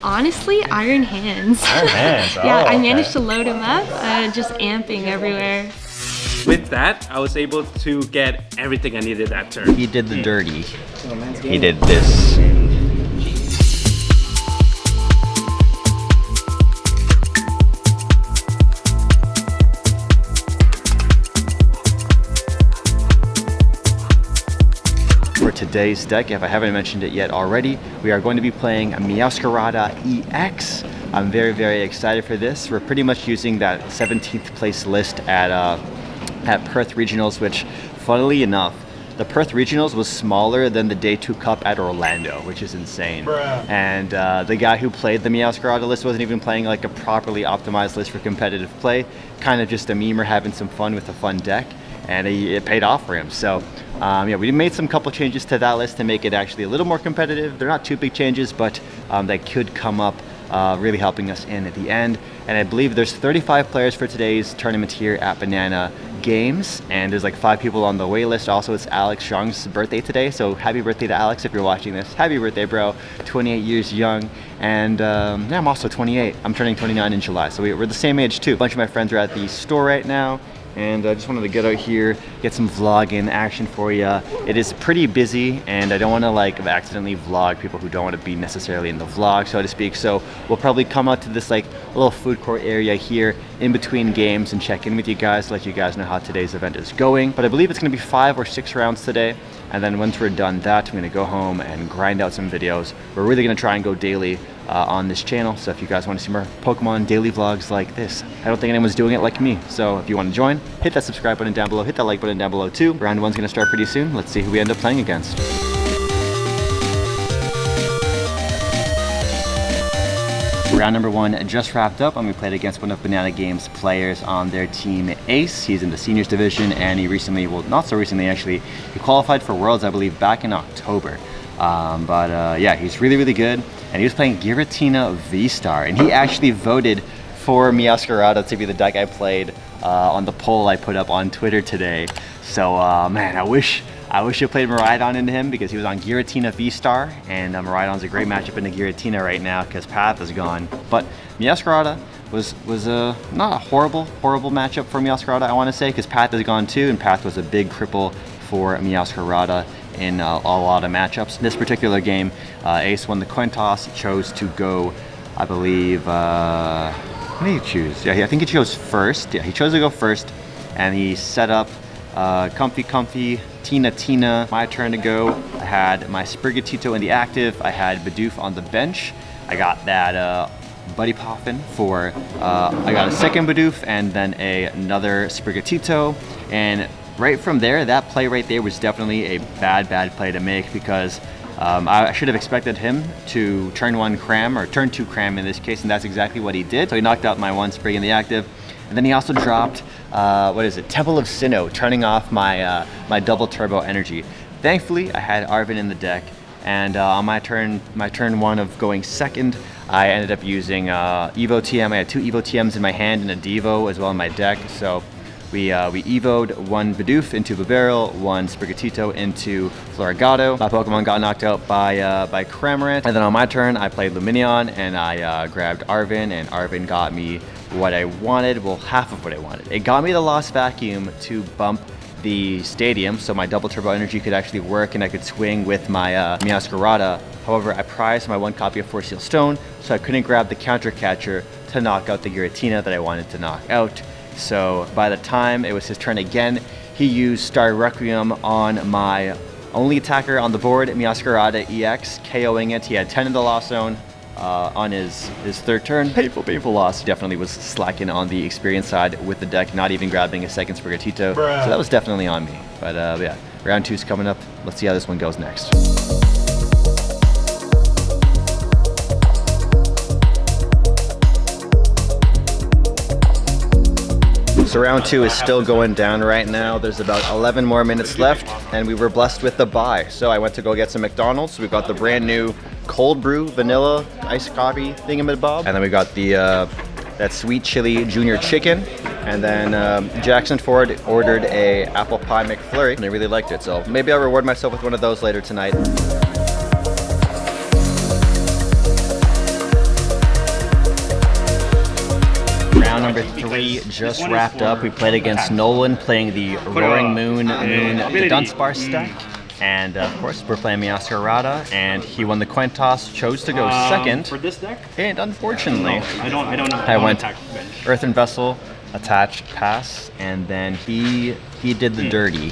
Honestly, Iron Hands. Iron Hands. Yeah, I managed to load him up, just amping everywhere. With that, I was able to get everything I needed that turn. He did the dirty. He did this. For today's deck, if I haven't mentioned it yet already, we are going to be playing a Meowscarada EX. I'm very, very excited for this. We're pretty much using that 17th place list at Perth Regionals, which, funnily enough, the Perth Regionals was smaller than the Day 2 Cup at Orlando, which is insane. Bruh. And the guy who played the Meowscarada list wasn't even playing like a properly optimized list for competitive play, kind of just a memer having some fun with a fun deck, and it paid off for him. So yeah, we made some couple changes to that list to make it actually a little more competitive. They're not too big changes, but that could come up, really helping us in at the end. And I believe there's 35 players for today's tournament here at Banana Games, and there's like 5 people on the wait list. Also, it's Alex Zhang's birthday today, so happy birthday to Alex if you're watching this. Happy birthday, bro. 28 years young, and yeah, I'm also 28. I'm turning 29 in July, so we're the same age too. A bunch of my friends are at the store right now, and I just wanted to get out here, get some vlogging action for you. It is pretty busy, and I don't want to like accidentally vlog people who don't want to be necessarily in the vlog, so to speak. So we'll probably come out to this like little food court area here in between games and check in with you guys, let you guys know how today's event is going. But I believe it's going to be 5 or 6 rounds today, and then once we're done that, I'm going to go home and grind out some videos. We're really going to try and go daily on this channel, so if you guys want to see more Pokemon daily vlogs like this, I don't think anyone's doing it like me. So if you want to join, hit that subscribe button down below, hit that like button down below too. Round 1's going to start pretty soon. Let's see who we end up playing against. Round number 1 just wrapped up, and we played against one of Banana Games players on their team Ace. He's in the seniors division, and he recently, well, not so recently actually, he qualified for Worlds, I believe, back in October. Yeah, he's really, really good, and he was playing Giratina V-Star, and he actually voted for Meowscarada to be the deck I played on the poll I put up on Twitter today. So man, I wish you played Miraidon into him, because he was on Giratina V-Star, and Miraidon's a great matchup into Giratina right now because Path is gone. But Meowscarada was not a horrible matchup for Meowscarada, I want to say, because Path is gone too, and Path was a big cripple for Meowscarada in a lot of matchups. In this particular game, Ace won the coin toss, chose to go, I believe, what did he choose? Yeah, I think he chose first. Yeah, he chose to go first, and he set up Comfy, Tina. My turn to go. I had my Sprigatito in the active. I had Bidoof on the bench. I got that Buddy Poffin for, I got a second Bidoof and then another Sprigatito. And right from there, that play right there was definitely a bad play to make, because I should have expected him to turn 1 cram, or turn 2 cram in this case, and that's exactly what he did. So he knocked out my 1 Sprig in the active, and then he also dropped, what is it, Temple of Sinnoh, turning off my my double turbo energy. Thankfully, I had Arven in the deck, and on my turn 1 of going second, I ended up using Evo TM. I had 2 Evo TMs in my hand and a Devo as well in my deck, so we evoed 1 Bidoof into Bibarel, 1 Sprigatito into Floragato. My Pokemon got knocked out by Cramorant, and then on my turn I played Lumineon, and I grabbed Arven, and Arven got me what I wanted, well, half of what I wanted. It got me the Lost Vacuum to bump the Stadium, so my double turbo energy could actually work and I could swing with my Meowscarada. However, I prized my 1 copy of Force Seal Stone, so I couldn't grab the Counter Catcher to knock out the Giratina that I wanted to knock out. So by the time it was his turn again, he used Star Requiem on my only attacker on the board, Meowscarada EX, KOing it. He had 10 in the loss zone on his 3rd turn. Painful loss. Definitely was slacking on the experience side with the deck, not even grabbing a second Sprigatito. Bruh. So that was definitely on me. But yeah, round 2's coming up. Let's see how this one goes next. So round 2 is still going down right now. There's about 11 more minutes left, and we were blessed with the bye. So I went to go get some McDonald's. We got the brand new cold brew vanilla iced coffee thingamabob, and then we got the that sweet chili junior chicken, and then Jackson Ford ordered a apple pie McFlurry, and I really liked it. So maybe I'll reward myself with one of those later tonight. number 3 just wrapped up. We played against Nolan, playing the Roaring Moon the Dunsparce deck. And of course, we're playing Meowscarada, and he won the coin toss, chose to go second. For this deck? And unfortunately, I don't know. I went Earthen Vessel, attach, pass, and then he did the dirty.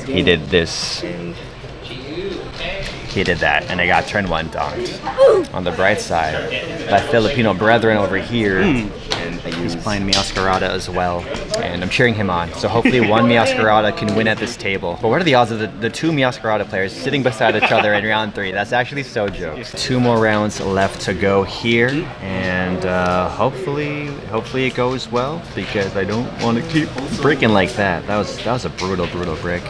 He did this. He did that, and I got turn 1 donked. On the bright side, my Filipino brethren over here, and he's playing Meowscarada as well, and I'm cheering him on. So hopefully one Meowscarada can win at this table. But what are the odds of the 2 Meowscarada players sitting beside each other in round 3? That's actually so jokes. 2 more rounds left to go here, and hopefully it goes well, because I don't want to keep breaking like that. That was a brutal brick.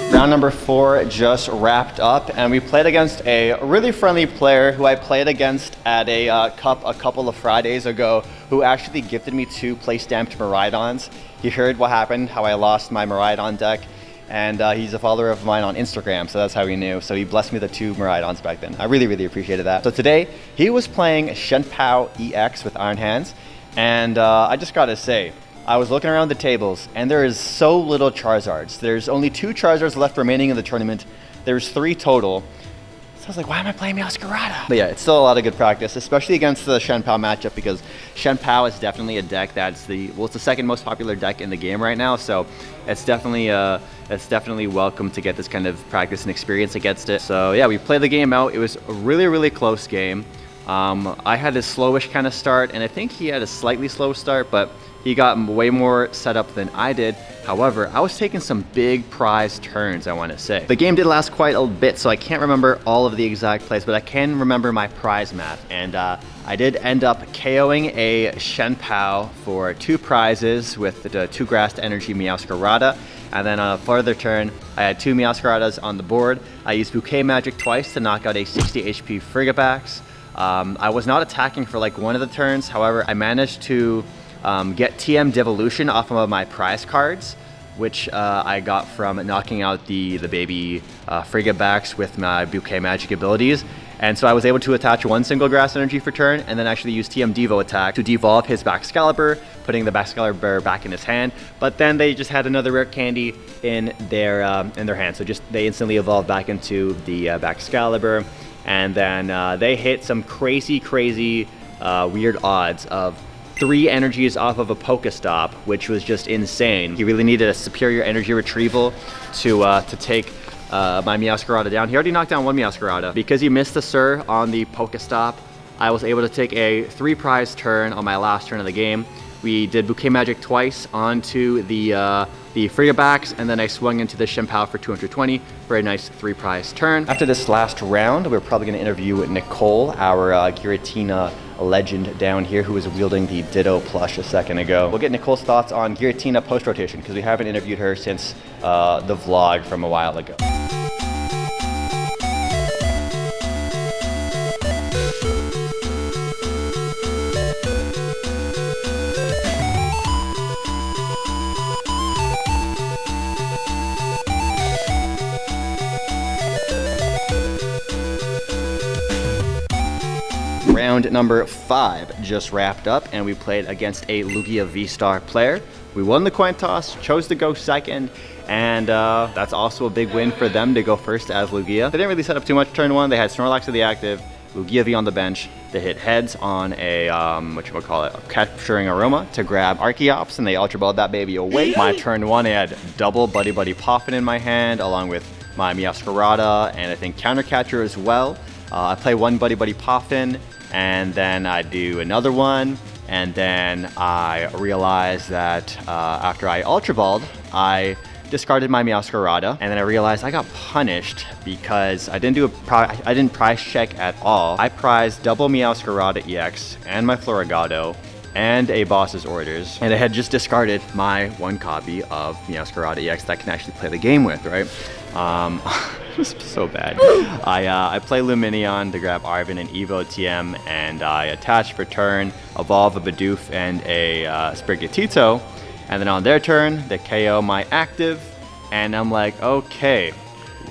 Round number 4 just wrapped up, and we played against a really friendly player who I played against at a cup a couple of Fridays ago, who actually gifted me 2 play-stamped Miraidons. He heard what happened, how I lost my Miraidon deck, and he's a follower of mine on Instagram, so that's how he knew. So he blessed me with the 2 Miraidons back then. I really appreciated that. So today, he was playing Shenpao EX with Iron Hands, and I just gotta say, I was looking around the tables, and there is so little Charizards. There's only 2 Charizards left remaining in the tournament. There's 3 total. So I was like, why am I playing Meowscarada? But yeah, it's still a lot of good practice, especially against the Shenpao matchup, because Shenpao is definitely a deck that's it's the second most popular deck in the game right now. So it's definitely welcome to get this kind of practice and experience against it. So yeah, we played the game out. It was a really close game. I had a slowish kind of start, and I think he had a slightly slow start, but he got way more set up than I did. However, I was taking some big prize turns, I want to say. The game did last quite a bit, so I can't remember all of the exact plays, but I can remember my prize math. And I did end up KOing a Shenpao for 2 prizes with the 2 Grass Energy Meowscarada. And then on a further turn, I had 2 Meowscaradas on the board. I used Bouquet Magic twice to knock out a 60 HP Frigibax. I was not attacking for like one of the turns. However, I managed to get TM Devolution off of my prize cards, which I got from knocking out the baby Frigibax with my Bouquet Magic abilities. And so I was able to attach 1 single Grass Energy for turn, and then actually use TM Devo attack to devolve his Baxcalibur, putting the Baxcalibur back in his hand. But then they just had another rare candy in their hand, so just they instantly evolved back into the Baxcalibur. And then they hit some crazy weird odds of 3 energies off of a Pokestop, which was just insane. He really needed a superior energy retrieval to take my Meowscarada down. He already knocked down 1 Meowscarada. Because he missed the Sir on the Pokestop, I was able to take a 3 prize turn on my last turn of the game. We did Bouquet Magic twice onto the Frigibax, and then I swung into the Shenpao for 220 for a nice 3 prize turn. After this last round, we're probably going to interview Nicole, our Giratina legend down here, who was wielding the Ditto plush a second ago. We'll get Nicole's thoughts on Giratina post-rotation, because we haven't interviewed her since the vlog from a while ago. Round number 5 just wrapped up, and we played against a Lugia V-Star player. We won the coin toss, chose to go second, and that's also a big win for them to go first as Lugia. They didn't really set up too much turn 1. They had Snorlax of the active, Lugia V on the bench. They hit heads on a, a Capturing Aroma to grab Archeops, and they Ultra Balled that baby away. My turn 1, I had double Buddy Poffin in my hand, along with my Meowscarada, and I think Counter Catcher as well. I play 1 Buddy Poffin, and then I do another one, and then I realized that after I Ultra Balled, I discarded my Meowscarada, and then I realized I got punished because I didn't prize check at all. I prized double Meowscarada EX and my Floragato and a Boss's Orders, and I had just discarded my 1 copy of Meowscarada EX that I can actually play the game with, right? It was so bad. I play Lumineon to grab Arven and Evo TM, and I attach for turn, evolve a Bidoof and a Sprigatito, and then on their turn, they KO my active, And I'm like, okay,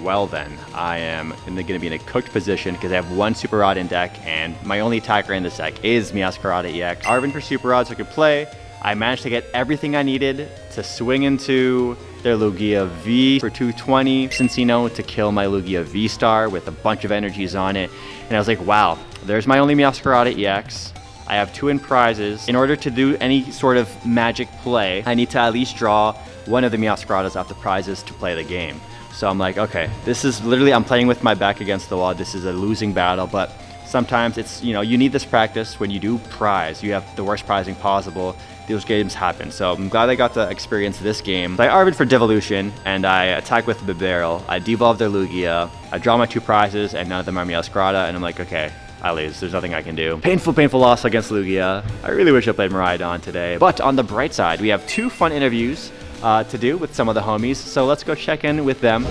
well then, I am going to be in a cooked position because I have one Super Rod in deck, and my only attacker in this deck is Meowscarada EX. Arvin for Super Rod, so I could play. I managed to get everything I needed to swing into their Lugia V for 220 Cincino to kill my Lugia V-Star with a bunch of energies on it. And I was like, wow, there's my only Meowscarada EX. I have 2 in prizes. In order to do any sort of magic play, I need to at least draw one of the Meowscaradas off the prizes to play the game. So I'm like, okay, this is literally, I'm playing with my back against the wall. This is a losing battle, but sometimes it's, you know, you need this practice. When you do prize, you have the worst prizing possible. Those games happen. So I'm glad I got to experience this game. So I Arvid for Devolution, and I attack with the barrel. I devolve their Lugia. I draw my 2 prizes, and none of them are Meowscarada, and I'm like, okay, I lose. There's nothing I can do. Painful loss against Lugia. I really wish I played Miraidon today. But on the bright side, we have 2 fun interviews to do with some of the homies. So let's go check in with them.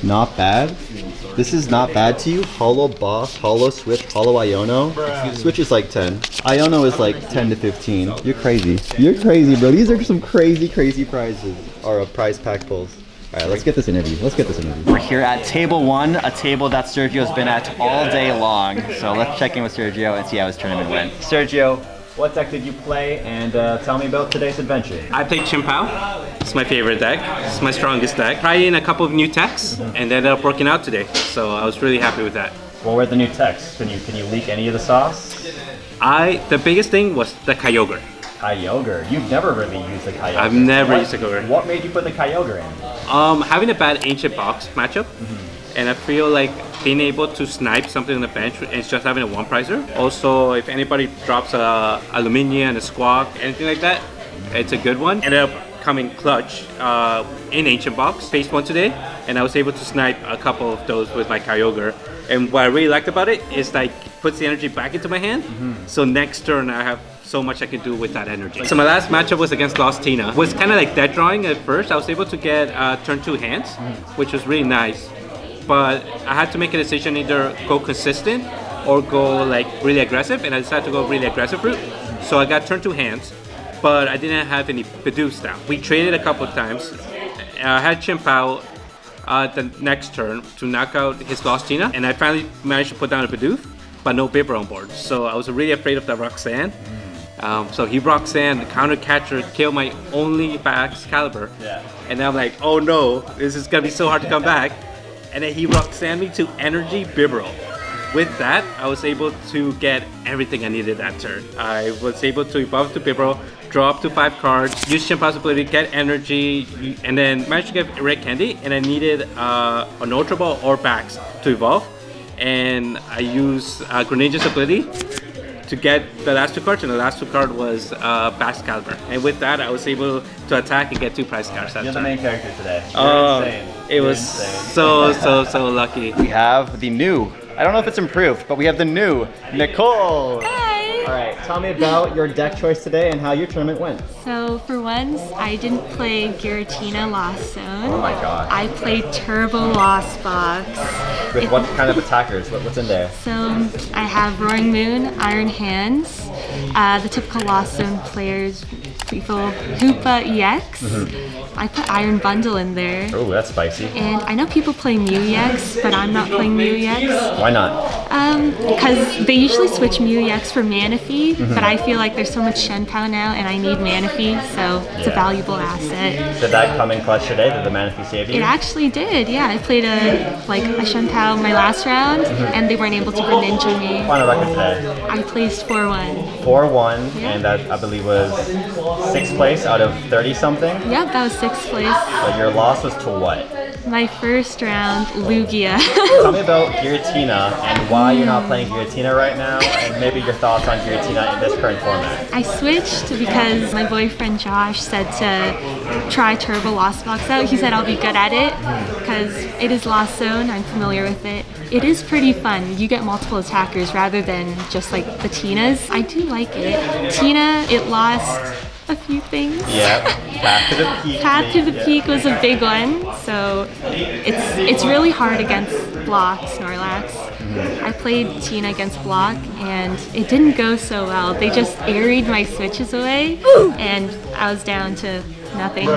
Not bad. This is not bad to you. Hollow Boss, Hollow Switch, Hollow Iono. Switch is like 10. Iono is like 10 to 15. You're crazy. You're crazy, bro. These are some crazy prizes. Or prize pack pulls. All right, let's get this interview. We're here at table 1, a table that Sergio's been at all day long. So let's check in with Sergio and see how his tournament went. Sergio, what deck did you play? And tell me about today's adventure. I played Chimpao. It's my favorite deck. It's my strongest deck. Tried in a couple of new techs and ended up working out today. So I was really happy with that. What were the new techs? Can you leak any of the sauce? The biggest thing was the Kyogre. Kyogre? You've never really used the Kyogre. I've never used the Kyogre. What made you put the Kyogre in? Having a bad Ancient Box matchup, and I feel like being able to snipe something on the bench and it's just having a 1-prizer. Also, if anybody drops a Luminia and a Squawk, anything like that, it's a good one. Ended up coming clutch in Ancient Box, phase 1 today, and I was able to snipe a couple of those with my Kyogre. And what I really liked about it is like puts the energy back into my hand. So next turn I have so much I can do with that energy. So my last matchup was against Lost Tina. Was kind of like dead drawing at first. I was able to get turn 2 hands, which was really nice. But I had to make a decision, either go consistent or go like really aggressive, and I decided to go really aggressive route. So I got turn 2 hands, but I didn't have any Bidoof down. We traded a couple of times. I had Chimpao the next turn to knock out his Lost Tina, and I finally managed to put down a Bidoof, but no Bibber on board. So I was really afraid of that Roxanne. So he Roxanne, the counter catcher, killed my only Bax Caliber. And I'm like, oh no, this is gonna be so hard to come back. And then he Roxanne me to Energy Bibarel. With that, I was able to get everything I needed that turn. I was able to evolve to Bibarel, draw up to 5 cards, use Chimpao's ability, get energy, and then managed to get Red Candy, and I needed an Ultra Ball or Bax to evolve. And I used Greninja's ability to get the last 2 cards, and the last 2 card was Bax Caliber. And with that, I was able to attack and get 2 prize cards that You're turn. the main character today. Oh, insane. It was so lucky. We have the new, I don't know if it's improved, but we have the new Nicole. Hi! All right, tell me about your deck choice today and how your tournament went. So for once, I didn't play Giratina Lost Zone. Oh my god. I played Turbo Lost Box. With what kind of attackers? What's in there? So I have Roaring Moon, Iron Hands, the typical Lost Zone players, people, Hoopa EX. I put Iron Bundle in there. Oh, that's spicy. And I know people play Mew EX, but I'm not playing Mew EX. Why not? Because they usually switch Mew EX for Manaphy, but I feel like there's so much Shenpao now and I need Manaphy, so it's a valuable asset. Did that come in clutch today? Did the Manaphy save you? It actually did, yeah. I played a Shenpao my last round, and they weren't able to Greninja me. Final record today? I placed 4-1. 4-1, Yeah. and that I believe was 6th place out of 30 something. Yep, that was 6th place. But your loss was to what? My first round, Lugia. Tell me about Giratina and why you're not playing Giratina right now, and maybe your thoughts on Giratina in this current format. I switched because my boyfriend Josh said to try Turbo Lost Box out. He said I'll be good at it because it is Lost Zone. I'm familiar with it. It is pretty fun. You get multiple attackers rather than just like the Tinas. I do like it. Tina, it lost a few things. Yeah, Path to the Peak. Path to the Peak was a big one, so it's really hard against Block, Snorlax. I played Tina against Block, and it didn't go so well. They just airied my switches away, and I was down to nothing.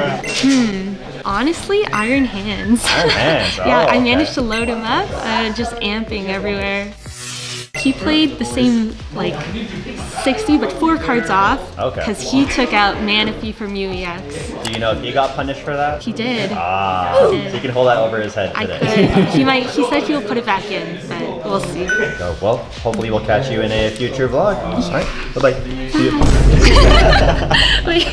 Honestly, Iron Hands. Iron Hands. Yeah, Oh, I okay. managed to load him up, just amping everywhere. He played the same, like, 60, but 4 cards off, Okay. because he took out Manaphy from UEX. Do you know if he got punished for that? He did. Ah, He so did. you can hold that over his head I today. could. He said he'll put it back in, but we'll see. So, well, hopefully we'll catch you in a future vlog. All right, bye-bye. See you. Like